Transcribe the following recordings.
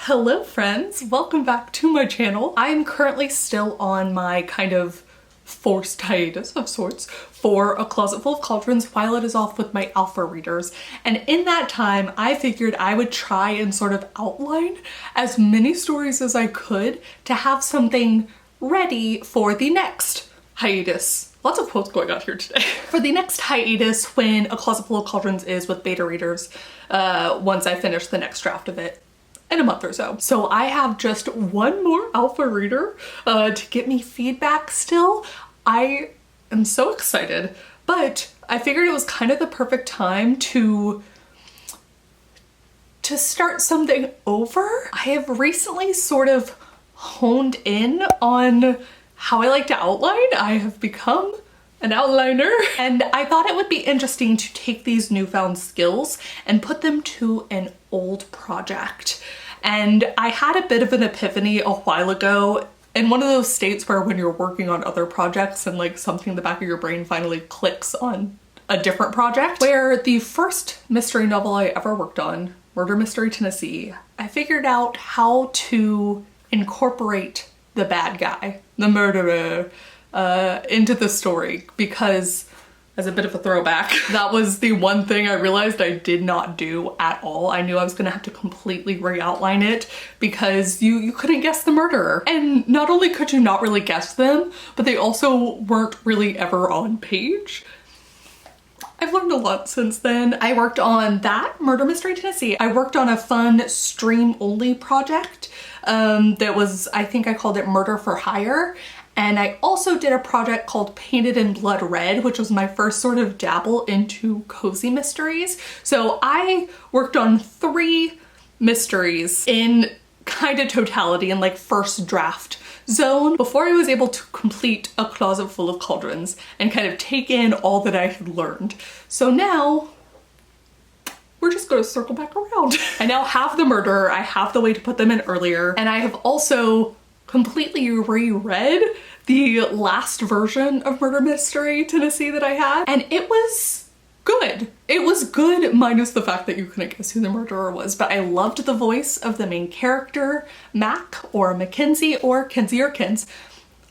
Hello friends, welcome back to my channel. I am currently still on my kind of forced hiatus of sorts for A Closet Full of Cauldrons while it is off with my alpha readers. And in that time, I figured I would try and sort of outline as many stories as I could to have something ready for the next hiatus. Lots of quotes going on here today. For the next hiatus when A Closet Full of Cauldrons is with beta readers, once I finish the next draft of it in a month or so. So I have just one more alpha reader to get me feedback still. I am so excited, but I figured it was kind of the perfect time to start something over. I have recently sort of honed in on how I like to outline. I have become an outliner, and I thought it would be interesting to take these newfound skills and put them to an old project. And I had a bit of an epiphany a while ago in one of those states where when you're working on other projects and like something in the back of your brain finally clicks on a different project, where the first mystery novel I ever worked on, Murder Mystery Tennessee, I figured out how to incorporate the bad guy, the murderer, into the story, because as a bit of a throwback, that was the one thing I realized I did not do at all. I knew I was gonna have to completely re-outline it because you couldn't guess the murderer. And not only could you not really guess them, but they also weren't really ever on page. I've learned a lot since then. I worked on that, Murder Mystery Tennessee. I worked on a fun stream-only project that was, I think I called it Murder for Hire. And I also did a project called Painted in Blood Red, which was my first sort of dabble into cozy mysteries. So I worked on 3 mysteries in kind of totality in like first draft zone before I was able to complete A Closet Full of Cauldrons and kind of take in all that I had learned. So now we're just gonna circle back around. I now have the murderer, I have the way to put them in earlier, and I have also completely reread the last version of Murder Mystery Tennessee that I had, and it was good. It was good minus the fact that you couldn't guess who the murderer was, but I loved the voice of the main character, Mac or Mackenzie or Kenzie or Kens.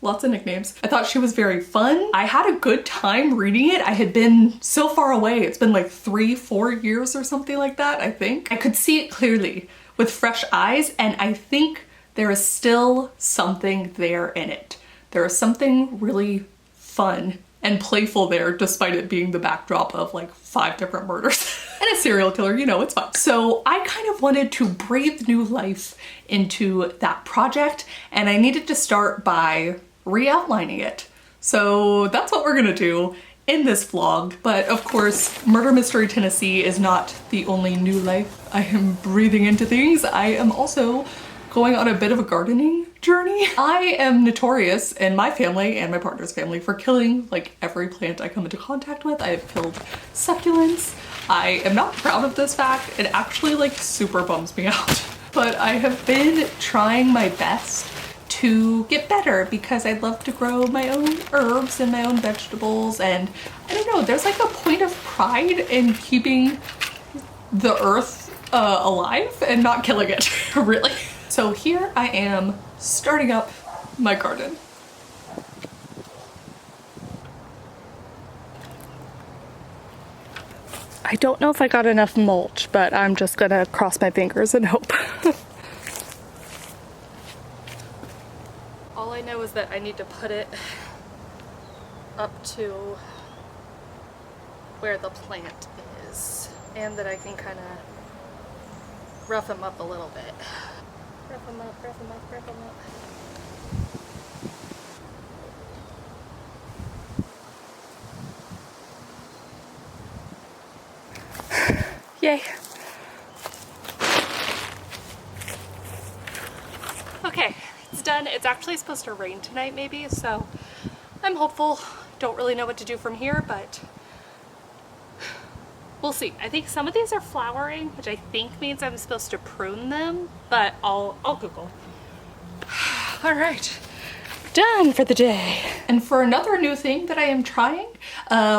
Lots of nicknames. I thought she was very fun. I had a good time reading it. I had been so far away. It's been like 3-4 years or something like that, I think. I could see it clearly with fresh eyes, and I think there is still something there in it. There is something really fun and playful there, despite it being the backdrop of like 5 different murders and a serial killer, you know, it's fun. So I kind of wanted to breathe new life into that project, and I needed to start by re-outlining it. So that's what we're gonna do in this vlog. But of course, Murder Mystery Tennessee is not the only new life I am breathing into things. I am also going on a bit of a gardening journey. I am notorious in my family and my partner's family for killing like every plant I come into contact with. I have killed succulents. I am not proud of this fact. It actually like super bums me out. But I have been trying my best to get better because I love to grow my own herbs and my own vegetables, and I don't know, there's like a point of pride in keeping the earth alive and not killing it, really. So here I am starting up my garden. I don't know if I got enough mulch, but I'm just gonna cross my fingers and hope. All I know is that I need to put it up to where the plant is, and that I can kind of rough them up a little bit. Rough them up, rough them up, rough them up. Yay. Okay, it's done. It's actually supposed to rain tonight maybe, so I'm hopeful. Don't really know what to do from here, but we'll see. I think some of these are flowering, which I think means I'm supposed to prune them, but I'll Google. All right, done for the day. And for another new thing that I am trying,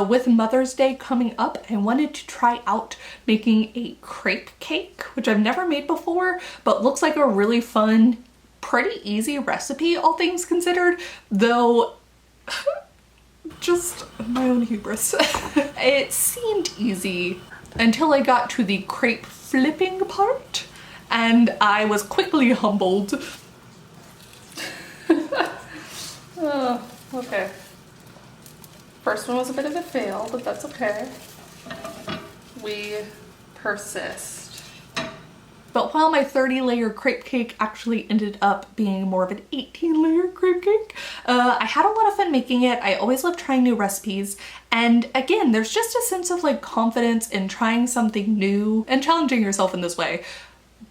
with Mother's Day coming up, I wanted to try out making a crepe cake, which I've never made before, but looks like a really fun, pretty easy recipe, all things considered, though just my own hubris. It seemed easy until I got to the crepe flipping part, and I was quickly humbled. Oh, okay. First one was a bit of a fail, but that's okay. We persist. But while my 30-layer crepe cake actually ended up being more of an 18-layer crepe cake, I had a lot of fun making it. I always love trying new recipes. And again, there's just a sense of like confidence in trying something new and challenging yourself in this way.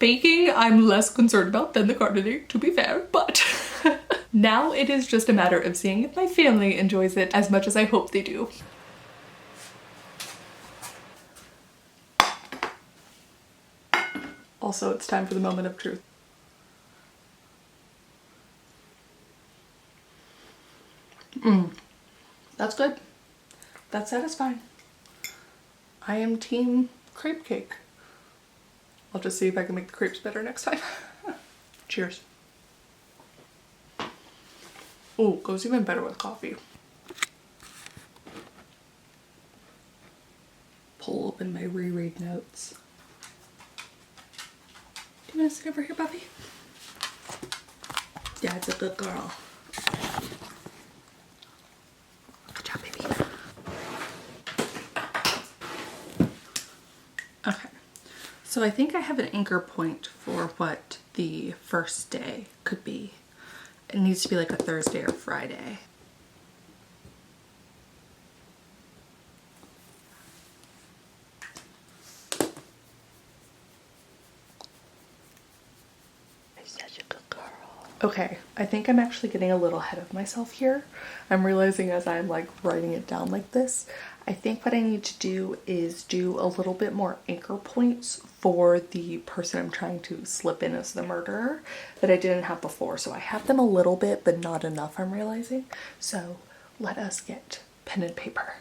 Baking, I'm less concerned about than the gardening, to be fair, but now it is just a matter of seeing if my family enjoys it as much as I hope they do. Also, it's time for the moment of truth. That's good. That's satisfying. I am team crepe cake. I'll just see if I can make the crepes better next time. Cheers. Oh, goes even better with coffee. Pull open my reread notes. Do you want to sit over here, Buffy? Yeah, it's a good girl. Good job, baby. Okay. So I think I have an anchor point for what the first day could be. It needs to be like a Thursday or Friday. Such a good girl. Okay, I think I'm actually getting a little ahead of myself here. I'm realizing as I'm like writing it down like this, I think what I need to do is do a little bit more anchor points for the person I'm trying to slip in as the murderer that I didn't have before. So I have them a little bit, but not enough, I'm realizing. So let us get pen and paper.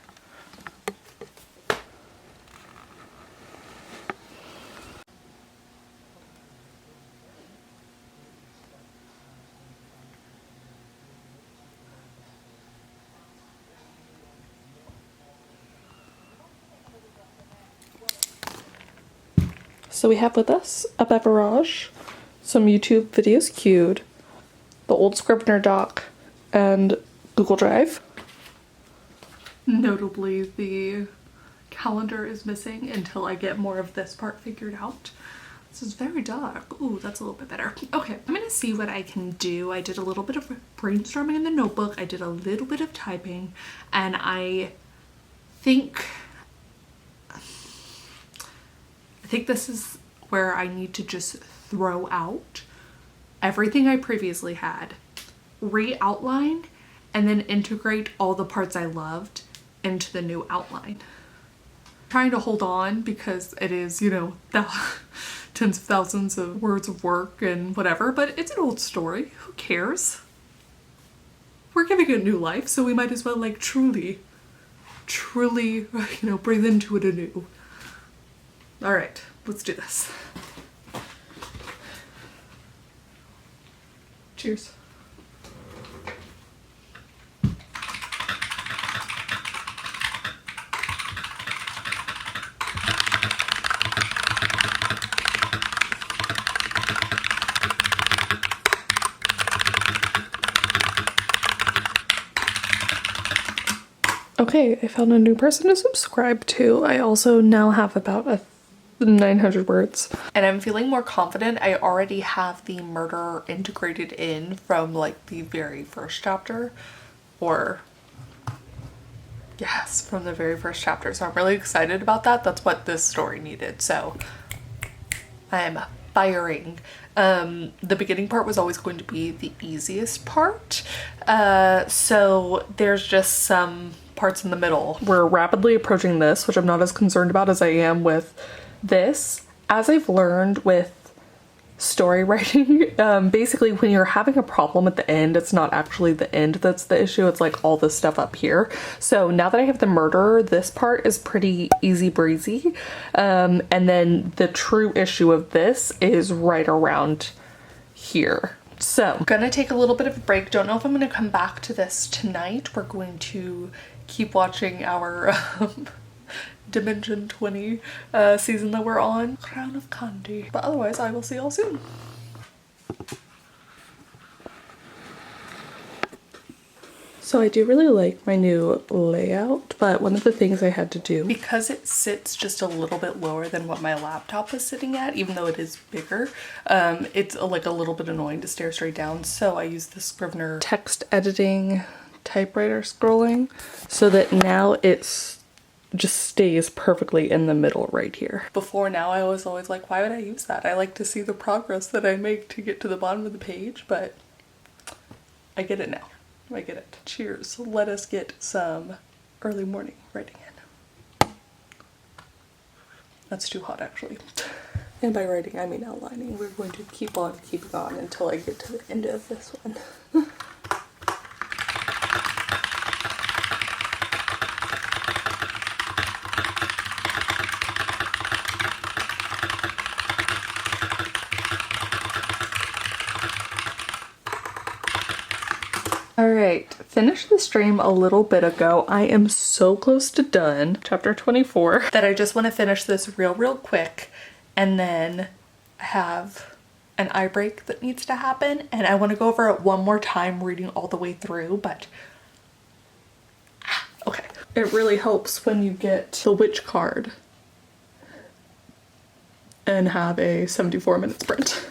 So we have with us a beverage, some YouTube videos queued, the old Scrivener doc, and Google Drive. Notably, the calendar is missing until I get more of this part figured out. This is very dark. Ooh, that's a little bit better. Okay, I'm gonna see what I can do. I did a little bit of brainstorming in the notebook. I did a little bit of typing, and I think this is where I need to just throw out everything I previously had, re-outline, and then integrate all the parts I loved into the new outline. I'm trying to hold on because it is, you know, tens of thousands of words of work and whatever, but it's an old story. Who cares? We're giving it new life, so we might as well like truly, you know, breathe into it anew. All right, let's do this. Cheers. Okay, I found a new person to subscribe to. I also now have about 900 words. And I'm feeling more confident. I already have the murder integrated in from like the very first chapter, or yes, from the very first chapter. So I'm really excited about that. That's what this story needed. So I'm firing. The beginning part was always going to be the easiest part. So there's just some parts in the middle. We're rapidly approaching this, which I'm not as concerned about as I am with this. As I've learned with story writing. Basically, when you're having a problem at the end, it's not actually the end that's the issue, it's like all this stuff up here. So now that I have the murderer, this part is pretty easy breezy. And then the true issue of this is right around here. So I'm gonna take a little bit of a break. Don't know if I'm gonna come back to this tonight. We're going to keep watching our Dimension 20 season that we're on, Crown of Candy. But otherwise, I will see y'all soon. So I do really like my new layout, but one of the things I had to do, because it sits just a little bit lower than what my laptop is sitting at, even though it is bigger, it's like a little bit annoying to stare straight down. So I use the Scrivener text editing typewriter scrolling so that now it's just stays perfectly in the middle right here. Before now, I was always like, why would I use that? I like to see the progress that I make to get to the bottom of the page, but I get it now. I get it. Cheers. Let us get some early morning writing in. That's too hot, actually. And by writing, I mean outlining. We're going to keep on keeping on until I get to the end of this one. Alright, finished the stream a little bit ago. I am so close to done, chapter 24, that I just want to finish this real quick and then have an eye break that needs to happen, and I want to go over it one more time reading all the way through, but okay. It really helps when you get the witch card and have a 74-minute sprint.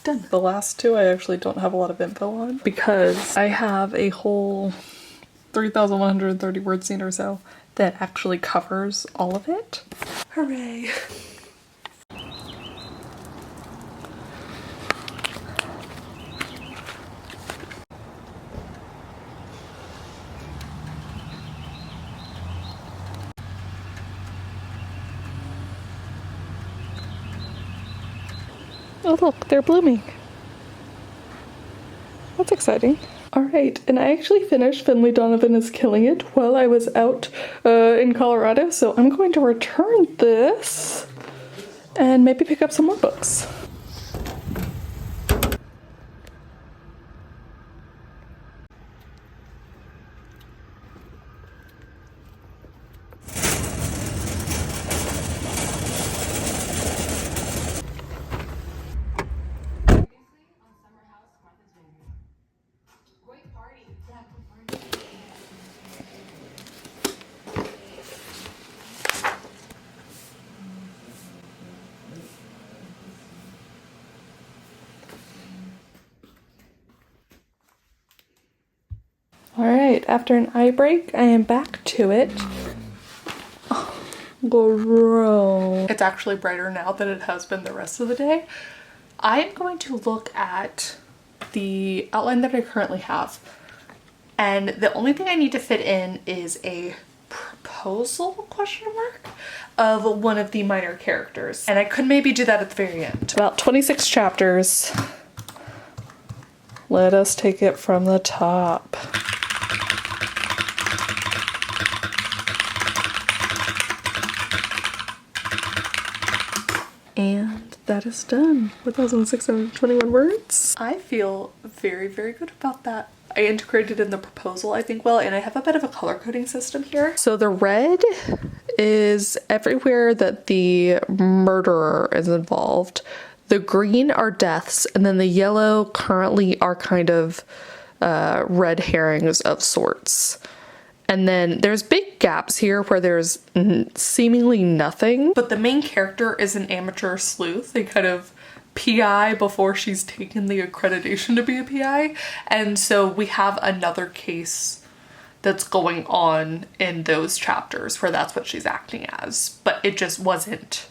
Done. The last two I actually don't have a lot of info on because I have a whole 3,130 word scene or so that actually covers all of it. Hooray! Oh look, they're blooming. That's exciting. Alright, and I actually finished Finley Donovan is Killing It while I was out in Colorado, so I'm going to return this and maybe pick up some more books. Alright, after an eye break, I am back to it. Oh, gross. It's actually brighter now than it has been the rest of the day. I am going to look at the outline that I currently have. And the only thing I need to fit in is a proposal, question mark, of one of the minor characters. And I could maybe do that at the very end. About 26 chapters. Let us take it from the top. And that is done. 1,621 words. I feel very good about that. I integrated in the proposal, I think, well, and I have a bit of a color coding system here. So the red is everywhere that the murderer is involved. The green are deaths, and then the yellow currently are kind of red herrings of sorts. And then there's big gaps here where there's seemingly nothing. But the main character is an amateur sleuth, a kind of PI before she's taken the accreditation to be a PI. And so we have another case that's going on in those chapters where that's what she's acting as. But it just wasn't.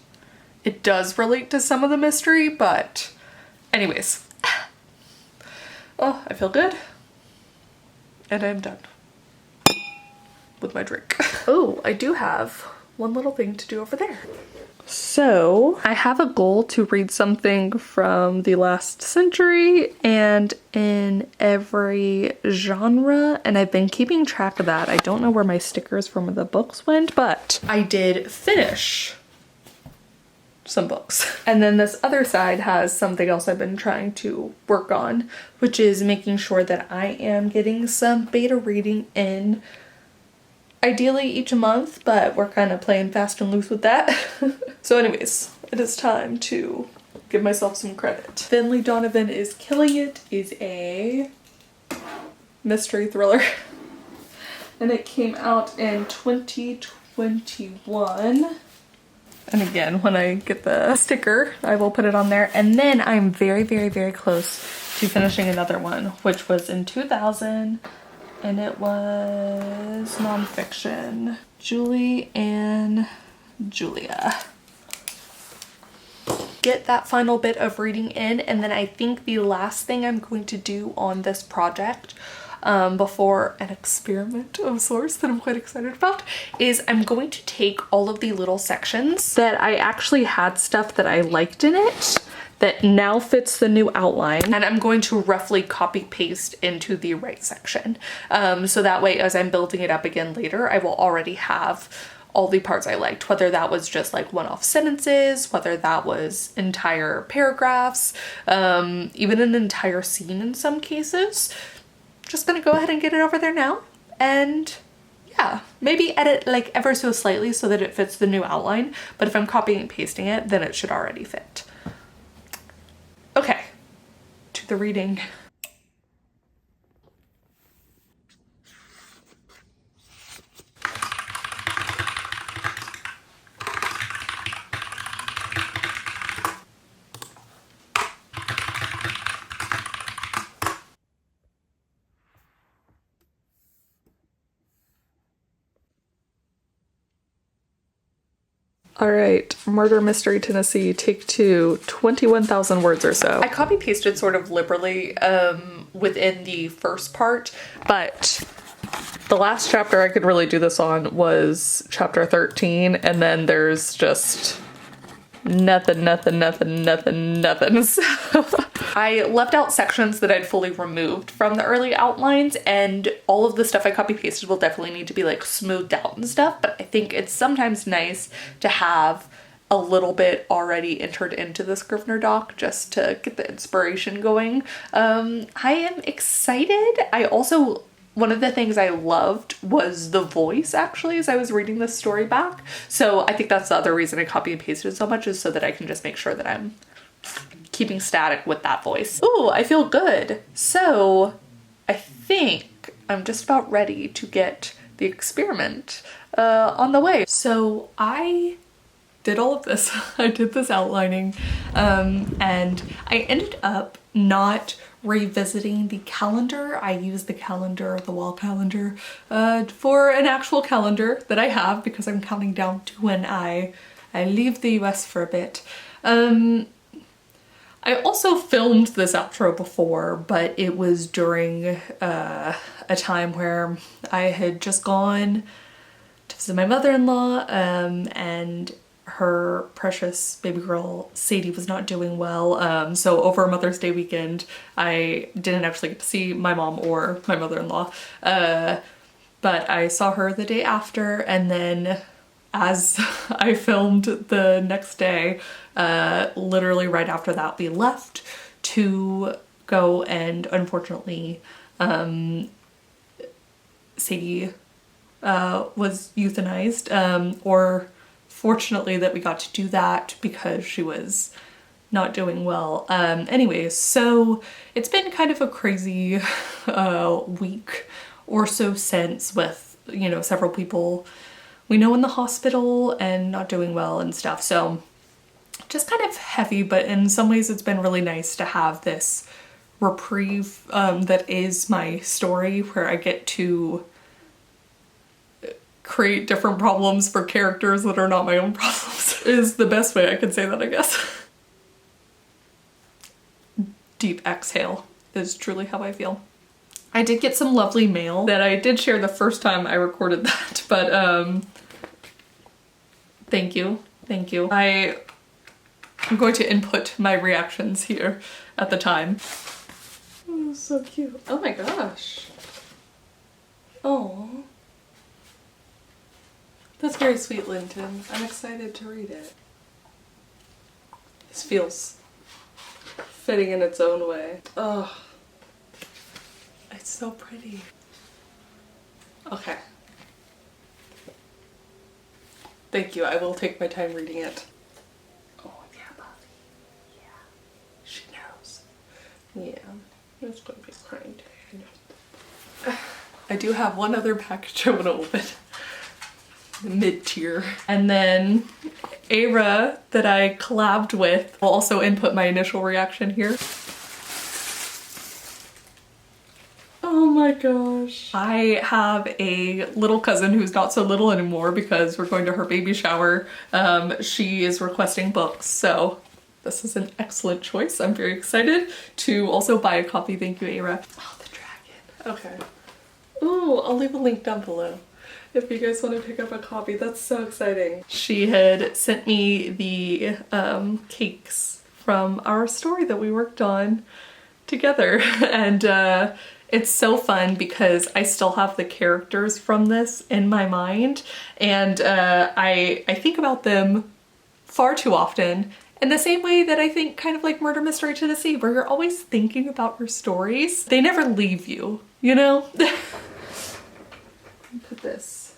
It does relate to some of the mystery, but anyways. Oh, I feel good. And I'm done. with my drink. Oh, I do have one little thing to do over there. So I have a goal to read something from the last century and in every genre, and I've been keeping track of that. I don't know where my stickers from the books went, but I did finish some books. And then this other side has something else I've been trying to work on, which is making sure that I am getting some beta reading in, ideally each month, but we're kind of playing fast and loose with that. So anyways, it is time to give myself some credit. Finley Donovan is Killing It is a mystery thriller. And it came out in 2021. And again, when I get the sticker, I will put it on there. And then I'm very, very, very close to finishing another one, which was in 2000. And it was nonfiction. Julie and Julia. Get that final bit of reading in, and then I think the last thing I'm going to do on this project before an experiment of sorts that I'm quite excited about is I'm going to take all of the little sections that I actually had stuff that I liked in it that now fits the new outline, and I'm going to roughly copy paste into the right section. So that way, as I'm building it up again later, I will already have all the parts I liked, whether that was just like one-off sentences, whether that was entire paragraphs, even an entire scene in some cases. Just gonna go ahead and get it over there now, and yeah, maybe edit like ever so slightly so that it fits the new outline, but if I'm copying and pasting it, then it should already fit. Okay, to the reading. All right, Murder Mystery Tennessee, take 2, 21,000 words or so. I copy pasted sort of liberally within the first part, but the last chapter I could really do this on was chapter 13, and then there's just nothing. So I left out sections that I'd fully removed from the early outlines, and all of the stuff I copy pasted will definitely need to be like smoothed out and stuff, but I think it's sometimes nice to have a little bit already entered into the Scrivener doc just to get the inspiration going. I am excited. One of the things I loved was the voice, actually, as I was reading this story back. So I think that's the other reason I copy and pasted so much, is so that I can just make sure that I'm keeping static with that voice. Ooh, I feel good. So I think I'm just about ready to get the experiment on the way. So I did all of this. I did this outlining, and I ended up not revisiting the calendar. I used the calendar, the wall calendar, for an actual calendar that I have because I'm counting down to when I leave the US for a bit. I also filmed this outro before, but it was during a time where I had just gone to visit my mother-in-law, and her precious baby girl Sadie was not doing well, so over Mother's Day weekend I didn't actually get to see my mom or my mother-in-law, but I saw her the day after, and then as I filmed the next day, literally right after that we left to go, and unfortunately Sadie was euthanized, or fortunately that we got to do that because she was not doing well. Anyways, so it's been kind of a crazy week or so since, with, you know, several people we know in the hospital and not doing well and stuff. So just kind of heavy, but in some ways it's been really nice to have this reprieve that is my story, where I get to create different problems for characters that are not my own problems, is the best way I could say that, I guess. Deep exhale is truly how I feel. I did get some lovely mail that I did share the first time I recorded that, but thank you. Thank you. I'm going to input my reactions here at the time. Oh, so cute. Oh my gosh. Oh. That's very sweet, Linton. I'm excited to read it. This feels fitting in its own way. Oh. It's so pretty. Okay. Thank you. I will take my time reading it. Oh, yeah, Buffy. Yeah. She knows. Yeah. It's going to be crying today. I do have one other package I want to open. Mid-tier. And then Aira that I collabed with. I'll also input my initial reaction here. Oh my gosh. I have a little cousin who's not so little anymore because we're going to her baby shower. She is requesting books, so this is an excellent choice. I'm very excited to also buy a copy. Thank you, Aira. Oh, the dragon. Okay. Ooh, I'll leave a link down below if you guys want to pick up a copy. That's so exciting. She had sent me the cakes from our story that we worked on together, and it's so fun because I still have the characters from this in my mind, and I think about them far too often in the same way that I think kind of like Murder Mystery Tennessee, where you're always thinking about your stories. They never leave you, you know? Put this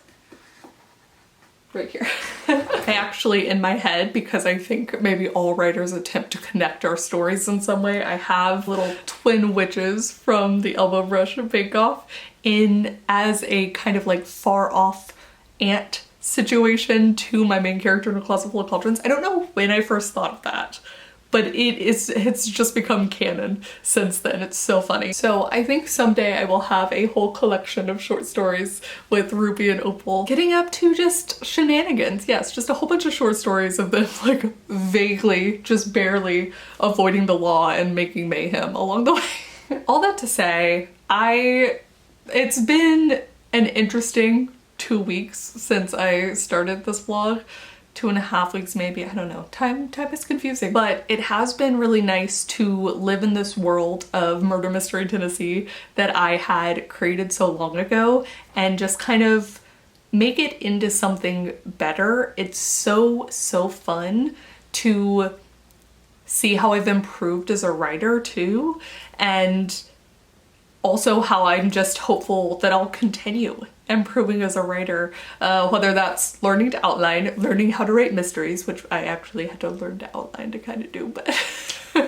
right here. I actually, in my head, because I think maybe all writers attempt to connect our stories in some way, I have little twin witches from the Elbow Brush and Bake Off in as a kind of like far off aunt situation to my main character in A Closet Full of Cauldrons. I don't know when I first thought of that, but it's just become canon since then. It's so funny. So I think someday I will have a whole collection of short stories with Ruby and Opal getting up to just shenanigans. Yes, just a whole bunch of short stories of them like vaguely, just barely avoiding the law and making mayhem along the way. All that to say, it's been an interesting 2 weeks since I started this vlog. 2.5 weeks maybe, I don't know. Time is confusing. But it has been really nice to live in this world of Murder Mystery Tennessee that I had created so long ago and just kind of make it into something better. It's so fun to see how I've improved as a writer too, and also how I'm just hopeful that I'll continue improving as a writer, whether that's learning to outline, learning how to write mysteries, which I actually had to learn to outline to kind of do, but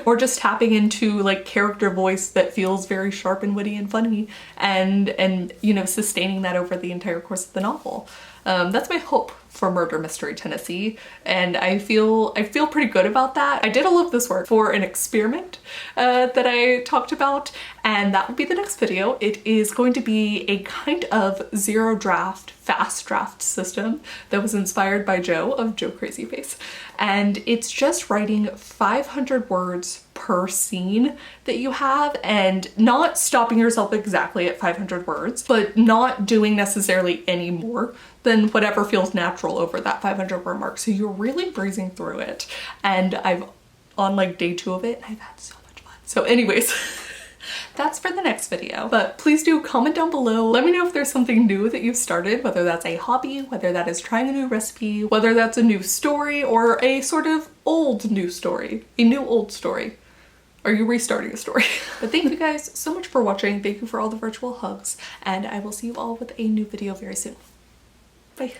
or just tapping into like character voice that feels very sharp and witty and funny, and you know, sustaining that over the entire course of the novel. That's my hope for Murder Mystery Tennessee, and I feel pretty good about that. I did all of this work for an experiment that I talked about, and that will be the next video. It is going to be a kind of zero draft, fast draft system that was inspired by Joe of Joe Crazy Face, and it's just writing 500 words per scene that you have, and not stopping yourself exactly at 500 words, but not doing necessarily any more than whatever feels natural over that 500 word mark. So you're really breezing through it, and I've on like day 2 of it, and I've had so much fun. So anyways, that's for the next video, but please do comment down below. Let me know if there's something new that you've started, whether that's a hobby, whether that is trying a new recipe, whether that's a new story, or a sort of old new story, a new old story. Are you restarting a story? But thank you guys so much for watching. Thank you for all the virtual hugs, and I will see you all with a new video very soon. Bye.